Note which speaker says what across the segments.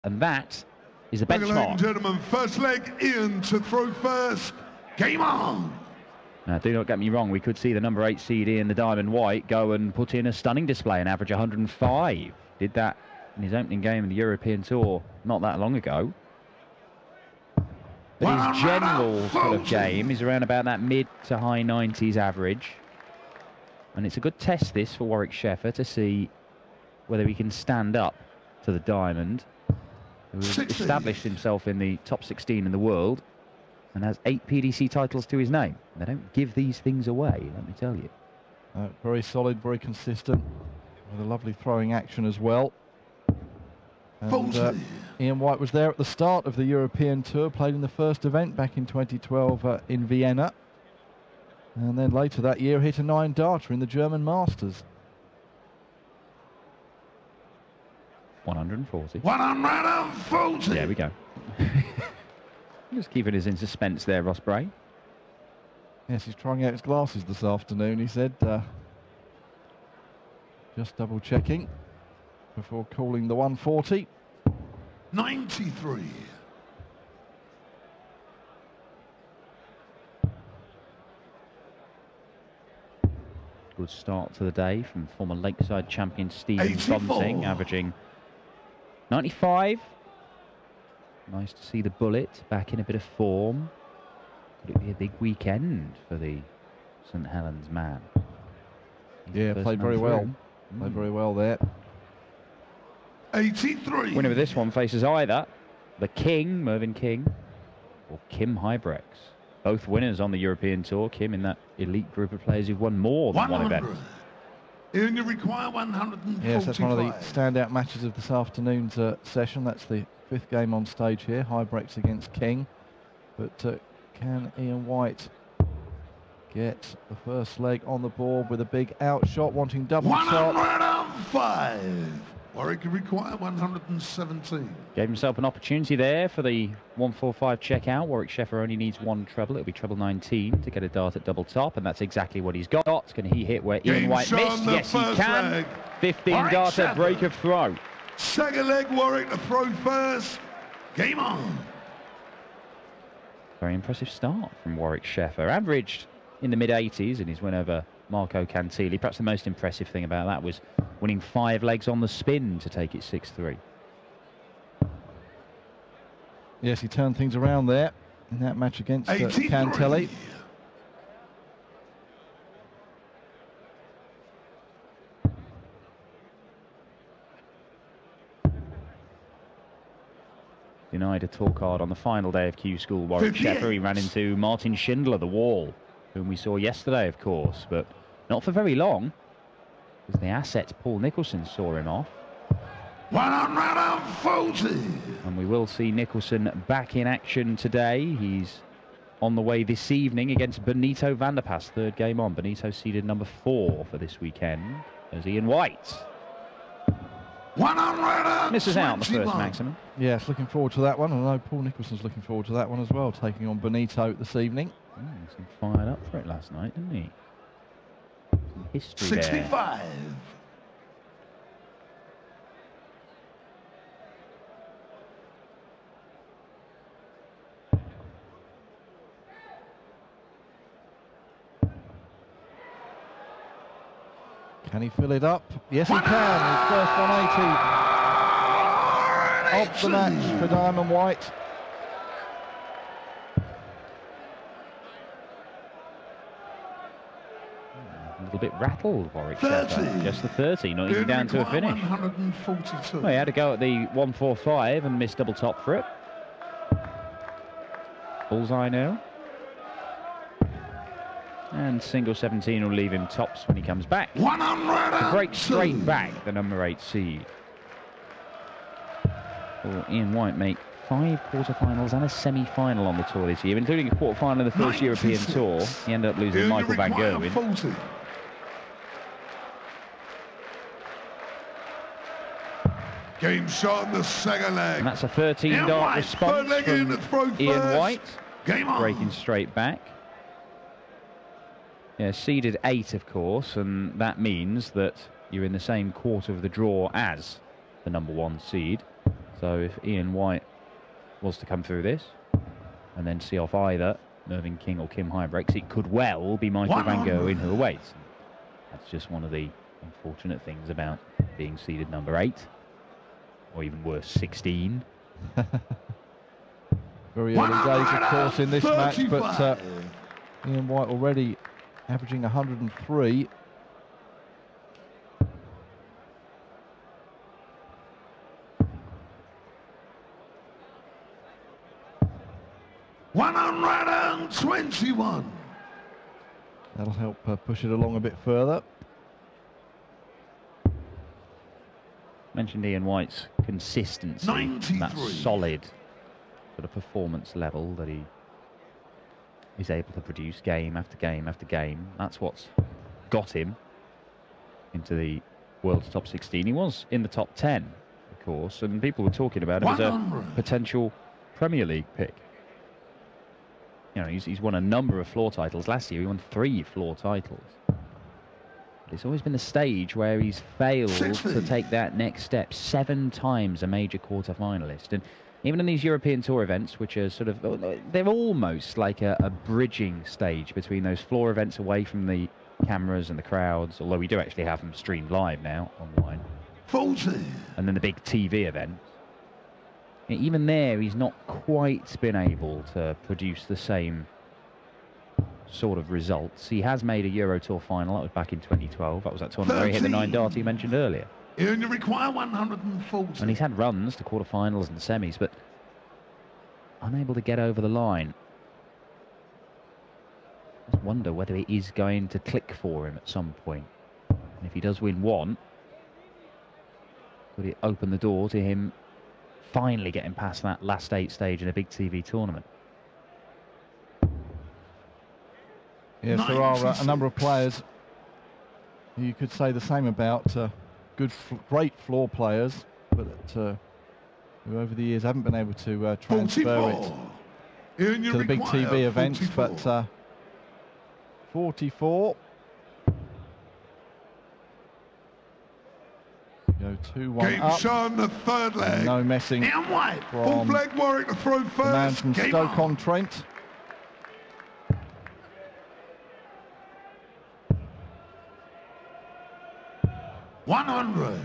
Speaker 1: And that is a
Speaker 2: Ladies
Speaker 1: benchmark.
Speaker 2: and gentlemen, first leg, Ian to throw first. Game on!
Speaker 1: Now, do not get me wrong, we could see the number 8 seed Ian, the Diamond White, go and put in a stunning display and average 105. Did that in his opening game of the European Tour not that long ago. But his general sort of game is around about that mid to high 90s average. And it's a good test, this, for Warrick Scheffer to see whether he can stand up to the Diamond, who has established himself in the top 16 in the world and has 8 PDC titles to his name. They don't give these things away, let me tell you.
Speaker 3: Very solid, very consistent, with a lovely throwing action as well. And Ian White was there at the start of the European Tour, played in the first event back in 2012 in Vienna. And then later that year hit a 9-darter in the German Masters.
Speaker 1: 140.
Speaker 2: 140!
Speaker 1: There we go. Just keeping us in suspense there, Ross Bray.
Speaker 3: Yes, he's trying out his glasses this afternoon, he said. Just double checking before calling the 140.
Speaker 2: 93.
Speaker 1: Good start to the day from former Lakeside champion Stephen Bunting, averaging 95. Nice to see the Bullet back in a bit of form. Could it be a big weekend for the St Helens man?
Speaker 3: Yeah, played very well. Played very well there.
Speaker 2: 83.
Speaker 1: Winner of this one faces either the King, Mervyn King, or Kim Hybrex. Both winners on the European Tour. Kim in that elite group of players who've won more than one event.
Speaker 2: And you require 145.
Speaker 3: Yes, that's one of the standout matches of this afternoon's session. That's the 5th game on stage here. Hybrex against King. But can Ian White get the first leg on the board with a big outshot, wanting double shot?
Speaker 2: 105. Warrick require 117.
Speaker 1: Gave himself an opportunity there for the 145 checkout. Warrick Scheffer only needs one treble. It'll be treble 19 to get a dart at double top, and that's exactly what he's got. Can he hit where Ian White missed? Yes, he can.
Speaker 2: Leg.
Speaker 1: 15 darter break of throw.
Speaker 2: Second leg, Warrick to throw first. Game on.
Speaker 1: Very impressive start from Warrick Scheffer. Averaged in the mid-80s in his win over Marco Cantilli. Perhaps the most impressive thing about that was winning 5 legs on the spin to take it 6-3.
Speaker 3: Yes, he turned things around there in that match against Cantilli.
Speaker 1: Denied a tour card on the final day of Q School. Warrick Scheffer, he ran into Martin Schindler, the wall, whom we saw yesterday, of course, but not for very long, because the asset Paul Nicholson saw him off.
Speaker 2: 140.
Speaker 1: And we will see Nicholson back in action today. He's on the way this evening against Benito van der Pas, 3rd game on. Benito seeded number 4 for this weekend as Ian White
Speaker 2: 100
Speaker 1: misses out on the first maximum.
Speaker 3: Yes, looking forward to that one. I know Paul Nicholson's looking forward to that one as well, taking on Benito this evening.
Speaker 1: He fired up for it last night, didn't he? Some history
Speaker 2: 65.
Speaker 1: There.
Speaker 3: Can he fill it up? Yes, he can. His first 180 of the match for Diamond White.
Speaker 1: A little bit rattled, Warrick Scheffer. Just the 30, not even down to a finish.
Speaker 2: 142.
Speaker 1: Well, he had to go at the 145 and missed double top for it. Bullseye now. And single 17 will leave him tops when he comes back.
Speaker 2: 100.
Speaker 1: To break straight back, the number 8 seed. Will Ian White make 5 quarterfinals and a semi-final on the tour this year, including a quarterfinal in the first European Tour. He ended up losing Michael van Gerwen.
Speaker 2: 40. Game shot in the second leg.
Speaker 1: And that's a 13-dart response from Ian White.
Speaker 2: Game on.
Speaker 1: Breaking straight back. Yeah, seeded 8, of course, and that means that you're in the same quarter of the draw as the number 1 seed. So if Ian White was to come through this and then see off either Mervyn King or Kim Huybrechts, it could well be Michael Van Gerwen who awaits. That's just one of the unfortunate things about being seeded number 8, or even worse, 16.
Speaker 3: Very early days, of course, in this match, but Ian White already averaging 103.
Speaker 2: $121.
Speaker 3: That'll help push it along a bit further.
Speaker 1: Mentioned Ian White's consistency,
Speaker 2: 93.
Speaker 1: that solid sort of performance level that he is able to produce game after game after game. That's what's got him into the world's top 16. He was in the top 10, of course, and people were talking about him as a potential Premier League pick. You know, he's won a number of floor titles. Last year he won 3 floor titles. But it's always been the stage where he's failed to take that next step. 7 times a major quarter-finalist. And even in these European Tour events, which are sort of, they're almost like a bridging stage between those floor events away from the cameras and the crowds, although we do actually have them streamed live now online.
Speaker 2: 40.
Speaker 1: And then the big TV event. Even there, he's not quite been able to produce the same sort of results. He has made a Euro Tour final. That was back in 2012. That was that tournament where he hit the 9 dart you mentioned earlier.
Speaker 2: You require 140.
Speaker 1: And he's had runs to quarterfinals and semis, but unable to get over the line. Just wonder whether it is going to click for him at some point. And if he does win one, could it open the door to him finally getting past that last 8 stage in a big TV tournament?
Speaker 3: Yes, there are a number of players who you could say the same about. Great floor players, but who over the years haven't been able to transfer it to the big TV events. 44. But 44. Go 2-1 up.
Speaker 2: Shown the 3rd leg.
Speaker 3: No messing
Speaker 2: from flag Warrick to throw first.
Speaker 3: The man from Stoke-on-Trent. $100.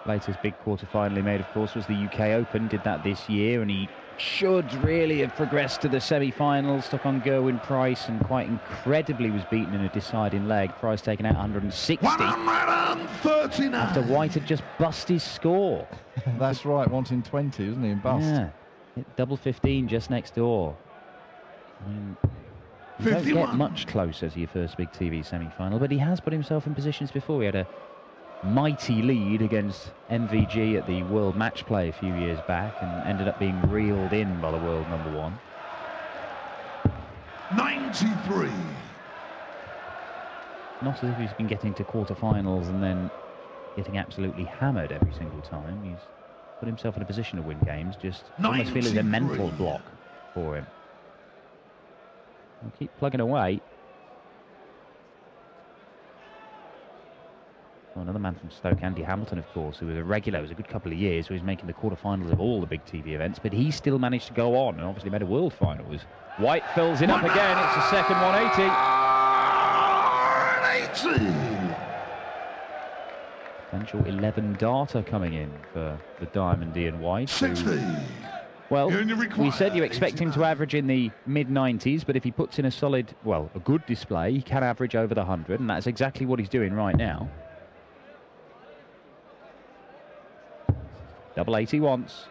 Speaker 1: Latest big quarter-final he made, of course, was the UK Open. Did that this year, and he should really have progressed to the semi-finals. Took on Gerwyn Price, and quite incredibly was beaten in a deciding leg. Price taking out 160
Speaker 2: 139.
Speaker 1: after White had just bust his score.
Speaker 3: That's right, wanting 20, isn't he, in bust?
Speaker 1: Yeah, hit double 15 just next door. I mean, you don't get much closer to your first big TV semi-final, but he has put himself in positions before. He had a mighty lead against MVG at the World Match Play a few years back and ended up being reeled in by the world number 1.
Speaker 2: 93.
Speaker 1: Not as if he's been getting to quarterfinals and then getting absolutely hammered every single time. He's put himself in a position to win games, just almost feel it's a mental block for him. I'll keep plugging away. Well, another man from Stoke, Andy Hamilton, of course, who was a regular. It was a good couple of years, so he's making the quarterfinals of all the big TV events, but he still managed to go on and obviously made a world final. White fills it up again. It's a second 180. Potential 11 darter coming in for the Diamond Ian White.
Speaker 2: 60.
Speaker 1: Well, we said you expect him to average in the mid-90s, but if he puts in a solid, well, a good display, he can average over the 100, and that's exactly what he's doing right now. Double 80 once.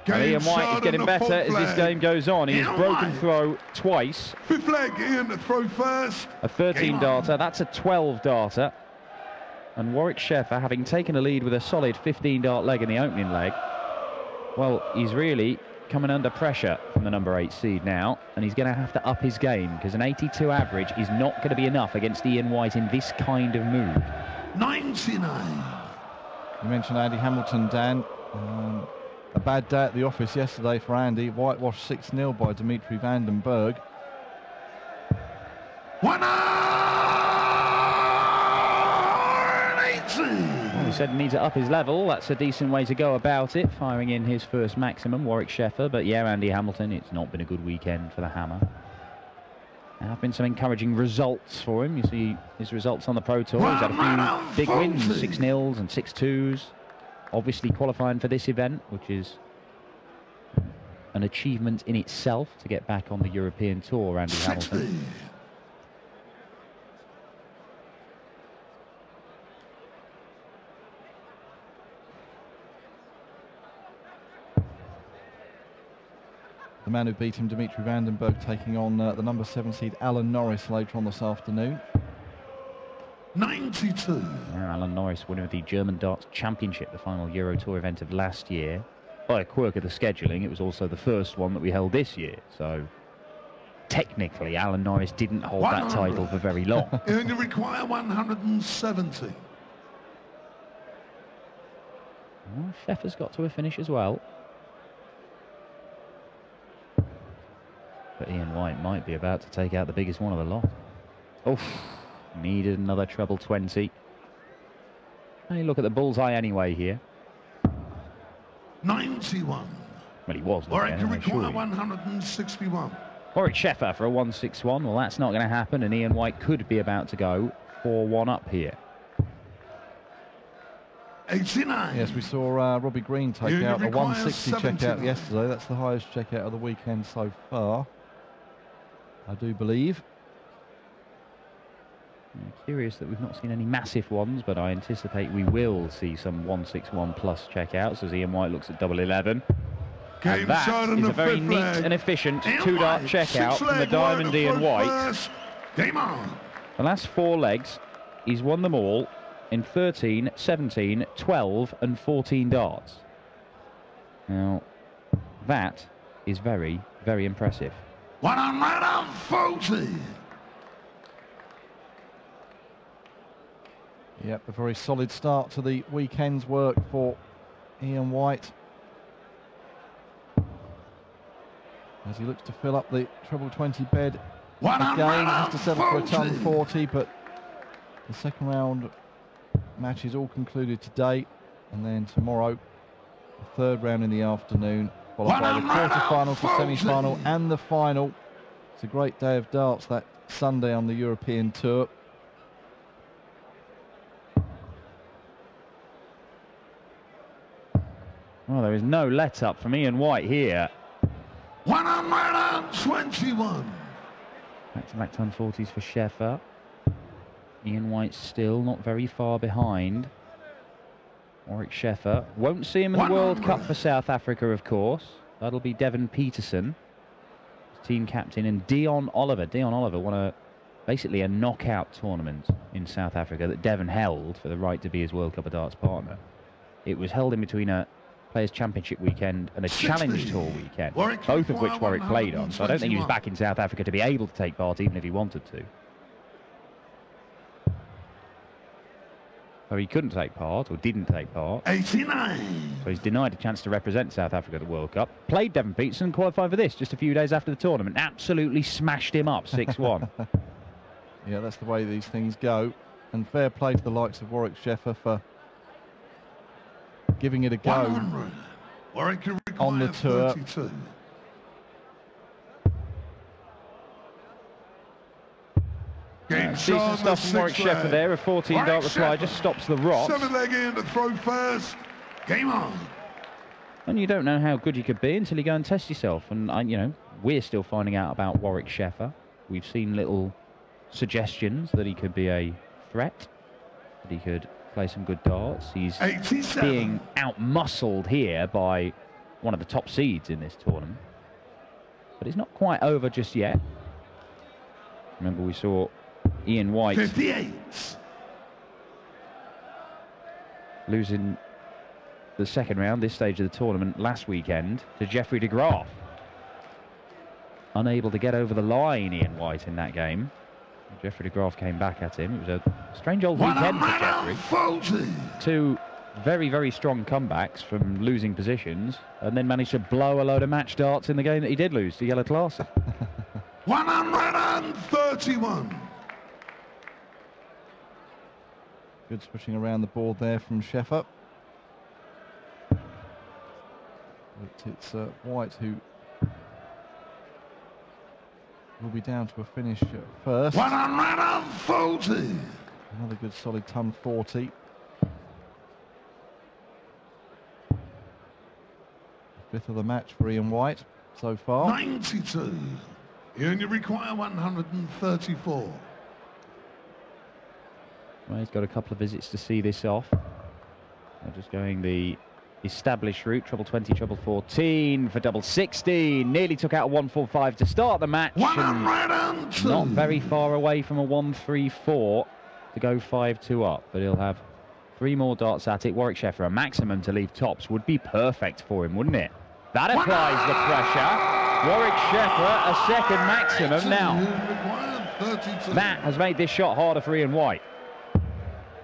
Speaker 1: Ian White is getting better as this game goes on. He has broken throw twice.
Speaker 2: 5th leg, Ian to throw first.
Speaker 1: A 13 darter, that's a 12 darter. And Warrick Scheffer, having taken a lead with a solid 15 dart leg in the opening leg, well, he's really coming under pressure from the number 8 seed now, and he's going to have to up his game, because an 82 average is not going to be enough against Ian White in this kind of mood.
Speaker 2: 99.
Speaker 3: You mentioned Andy Hamilton, Dan. A bad day at the office yesterday for Andy. Whitewashed 6-0 by Dimitri van den Berg.
Speaker 2: 100.
Speaker 1: Well, he said he needs to up his level. That's a decent way to go about it, firing in his first maximum, Warrick Scheffer. But yeah, Andy Hamilton, it's not been a good weekend for the Hammer. There have been some encouraging results for him. You see his results on the Pro Tour. He's had a few big wins, 6-0s and 6-2s. Obviously qualifying for this event, which is an achievement in itself to get back on the European Tour, Andy Hamilton.
Speaker 3: The man who beat him, Dimitri Vandenberg, taking on the number 7 seed Alan Norris later on this afternoon.
Speaker 2: 92.
Speaker 1: Yeah, Alan Norris, winner of the German Darts Championship, the final Euro Tour event of last year. By a quirk of the scheduling, it was also the first one that we held this year. So technically, Alan Norris didn't hold that title for very long.
Speaker 2: You only require 170.
Speaker 1: Well, Scheffer's got to a finish as well. But Ian White might be about to take out the biggest one of the lot. Oh, needed another treble 20. Hey, look at the bullseye anyway here.
Speaker 2: 91.
Speaker 1: Well, he was.
Speaker 2: Warrick can require 161.
Speaker 1: Warrick Scheffer for a 161. Well, that's not going to happen, and Ian White could be about to go 4-1 up here.
Speaker 2: 89.
Speaker 3: Yes, we saw Robbie Green take out a 160 checkout yesterday. That's the highest checkout of the weekend so far, I do believe.
Speaker 1: I'm curious that we've not seen any massive ones, but I anticipate we will see some 161 plus checkouts as Ian White looks at double 11. And that is a very neat and efficient two-dart checkout from the Diamond Ian White.
Speaker 2: Game on.
Speaker 1: The last 4 legs, he's won them all in 13, 17, 12 and 14 darts. Now, that is very, very impressive.
Speaker 2: 140.
Speaker 3: Yep, a very solid start to the weekend's work for Ian White, as he looks to fill up the treble 20 bed again. Has to settle for a ton 40, but the second round match is all concluded today, and then tomorrow the third round in the afternoon, followed by the quarter-finals, the semi-final and the final. It's a great day of darts that Sunday on the European Tour.
Speaker 1: Well, there is no let-up from Ian White here.
Speaker 2: 121.
Speaker 1: Back-to-back ton 40s for Scheffer. Ian White still not very far behind. Warrick Scheffer. Won't see him in the World Cup for South Africa, of course. That'll be Devon Peterson, team captain, and Dion Oliver. Dion Oliver won basically a knockout tournament in South Africa that Devon held for the right to be his World Cup of Darts partner. It was held in between a Players' Championship weekend and a Challenge Tour weekend, both of which Warrick played on. So I don't think he was back in South Africa to be able to take part, even if he wanted to. So he couldn't take part, or didn't take part.
Speaker 2: 89.
Speaker 1: So he's denied a chance to represent South Africa at the World Cup. Played Devon Peterson, qualified for this just a few days after the tournament. Absolutely smashed him up, 6-1.
Speaker 3: Yeah, that's the way these things go. And fair play to the likes of Warrick Scheffer for giving it a go on the tour.
Speaker 2: 32.
Speaker 1: Decent stuff from Warrick Scheffer there. A 14-dart reply just stops the rot.
Speaker 2: 7-leg in to throw first. Game on.
Speaker 1: And you don't know how good you could be until you go and test yourself. And, you know, we're still finding out about Warrick Scheffer. We've seen little suggestions that he could be a threat, that he could play some good darts. He's
Speaker 2: 87.
Speaker 1: being out-muscled here by one of the top seeds in this tournament. But it's not quite over just yet. Remember, we saw Ian White
Speaker 2: 58.
Speaker 1: losing the second round, this stage of the tournament, last weekend to Jeffrey de Graaf. Unable to get over the line, Ian White, in that game. Jeffrey de Graaf came back at him. It was a strange old weekend for Jeffrey.
Speaker 2: 40.
Speaker 1: 2 very, very strong comebacks from losing positions, and then managed to blow a load of match darts in the game that he did lose to Yellow Classic.
Speaker 2: 131.
Speaker 3: Good switching around the board there from Scheffer. But it's White who will be down to a finish first.
Speaker 2: 140.
Speaker 3: Another good solid ton 40. Fifth of the match for Ian White so far.
Speaker 2: 92. You only require 134.
Speaker 1: Well, he's got a couple of visits to see this off. They're just going the established route, treble 20, treble 14 for double 16. Nearly took out a 145 to start the match. Not very far away from a 134 to go 5-2 up, but he'll have 3 more darts at it. Warrick Scheffer, a maximum to leave tops would be perfect for him, wouldn't it? That applies the pressure. Warrick Scheffer, a second maximum now. That has made this shot harder for Ian White.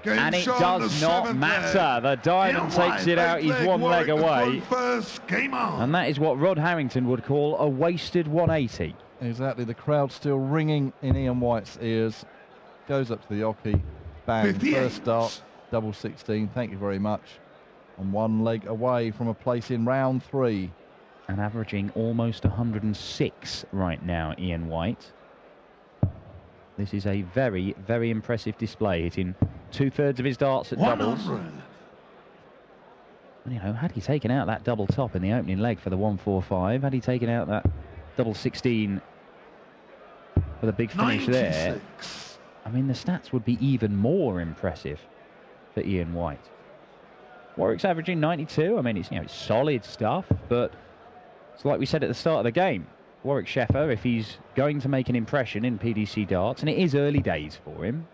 Speaker 1: And it does not matter. The diamond takes it out. He's one leg away. And that is what Rod Harrington would call a wasted 180.
Speaker 3: Exactly. The crowd still ringing in Ian White's ears. Goes up to the oche. Bang.
Speaker 2: 58.
Speaker 3: First start. Double 16. Thank you very much. And 1 leg away from a place in round 3.
Speaker 1: And averaging almost 106 right now, Ian White. This is a very, very impressive display, hitting 2/3 of his darts at doubles. And, you know, had he taken out that double top in the opening leg for the 145, had he taken out that double 16 for the big finish
Speaker 2: 96.
Speaker 1: there, I mean, the stats would be even more impressive for Ian White. Warwick's averaging 92. I mean, it's, you know, it's solid stuff, but it's like we said at the start of the game. Warrick Scheffer, if he's going to make an impression in PDC darts, and it is early days for him,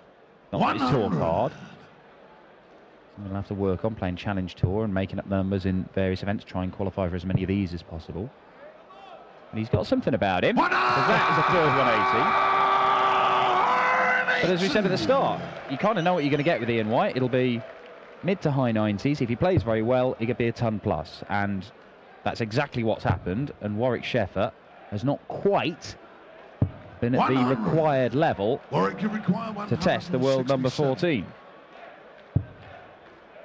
Speaker 1: not his tour card, so he'll have to work on playing Challenge Tour and making up numbers in various events, try and qualify for as many of these as possible. And he's got something about him, because that is a third 180. But as we said at the start, you kind of know what you're going to get with Ian White. It'll be mid to high 90s. If he plays very well, it could be a ton plus. And that's exactly what's happened. And Warrick Scheffer has not quite been at the required level to test the world number 14.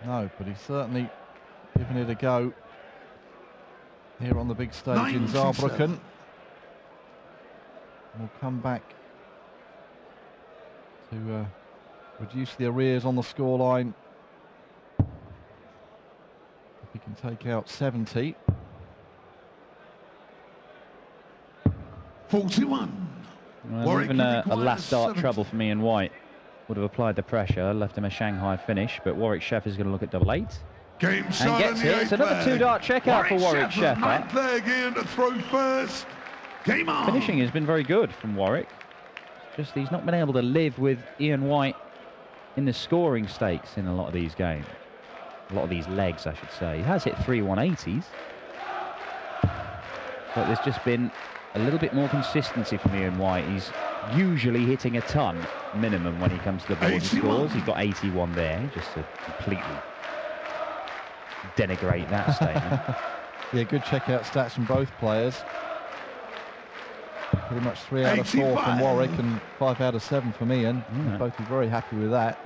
Speaker 3: No, but he's certainly given it a go here on the big stage in Saarbrücken. We'll come back to reduce the arrears on the scoreline. If he can take out 70.
Speaker 2: 41.
Speaker 1: Well, even a last dart trouble for me and White would have applied the pressure, left him a Shanghai finish, but Warrick Scheffer's going to look at double 8.
Speaker 2: Game
Speaker 1: and gets it. It's another 2-dart checkout for Warrick Scheffer.
Speaker 2: Ninth leg in to throw first. Game on.
Speaker 1: Finishing has been very good from Warrick. Just he's not been able to live with Ian White in the scoring stakes in a lot of these games. A lot of these legs, I should say. He has hit 3 180s. But there's just been a little bit more consistency from Ian White. He's usually hitting a ton minimum when he comes to the board and scores. He's got 81 there, just to completely denigrate that statement.
Speaker 3: Yeah, good checkout stats from both players. Pretty much 3 out of 4 from Warrick and 5 out of 7 from Ian. Both be very happy with that.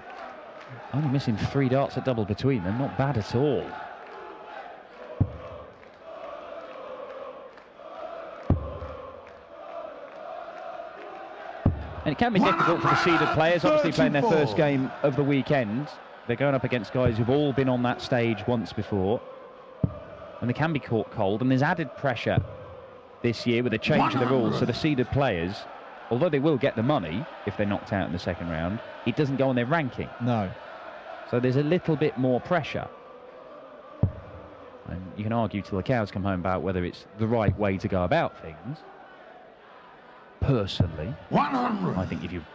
Speaker 1: Only missing 3 darts at double between them. Not bad at all. And it can be difficult for the seeded players, obviously playing their first game of the weekend. They're going up against guys who've all been on that stage once before. And they can be caught cold. And there's added pressure this year with a change of the rules. So the seeded players, although they will get the money if they're knocked out in the second round, it doesn't go on their ranking.
Speaker 3: No.
Speaker 1: So there's a little bit more pressure. And you can argue till the cows come home about whether it's the right way to go about things. Personally,
Speaker 2: 100.
Speaker 1: I think if you've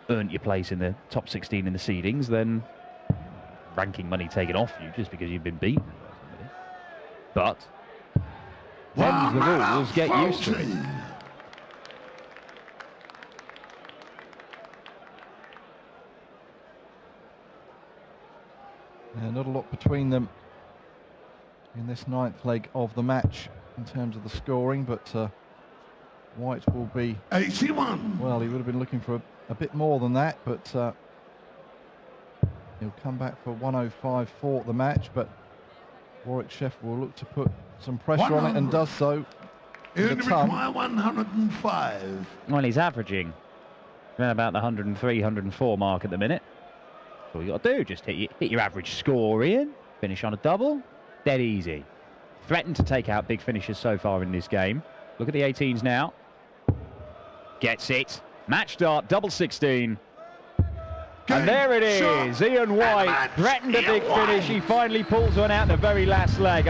Speaker 1: earned your place in the top 16 in the seedings, then ranking money taken off you just because you've been beaten. But then the rules get used to it.
Speaker 3: Yeah, not a lot between them in this 9th leg of the match in terms of the scoring, but White will be
Speaker 2: 81.
Speaker 3: Well, he would have been looking for a bit more than that, but He'll come back for 105 for the match, but Warrick Scheffer will look to put some pressure on it and does so.
Speaker 2: In require 105.
Speaker 1: Well, he's averaging around about the 103, 104 mark at the minute. That's all you got to do. Just hit your average score, Ian. Finish on a double. Dead easy. Threatened to take out big finishes so far in this game. Look at the 18s now. Gets it. Match start, double 16. And there it is. Ian White threatened a big finish. He finally pulls one out in the very last leg.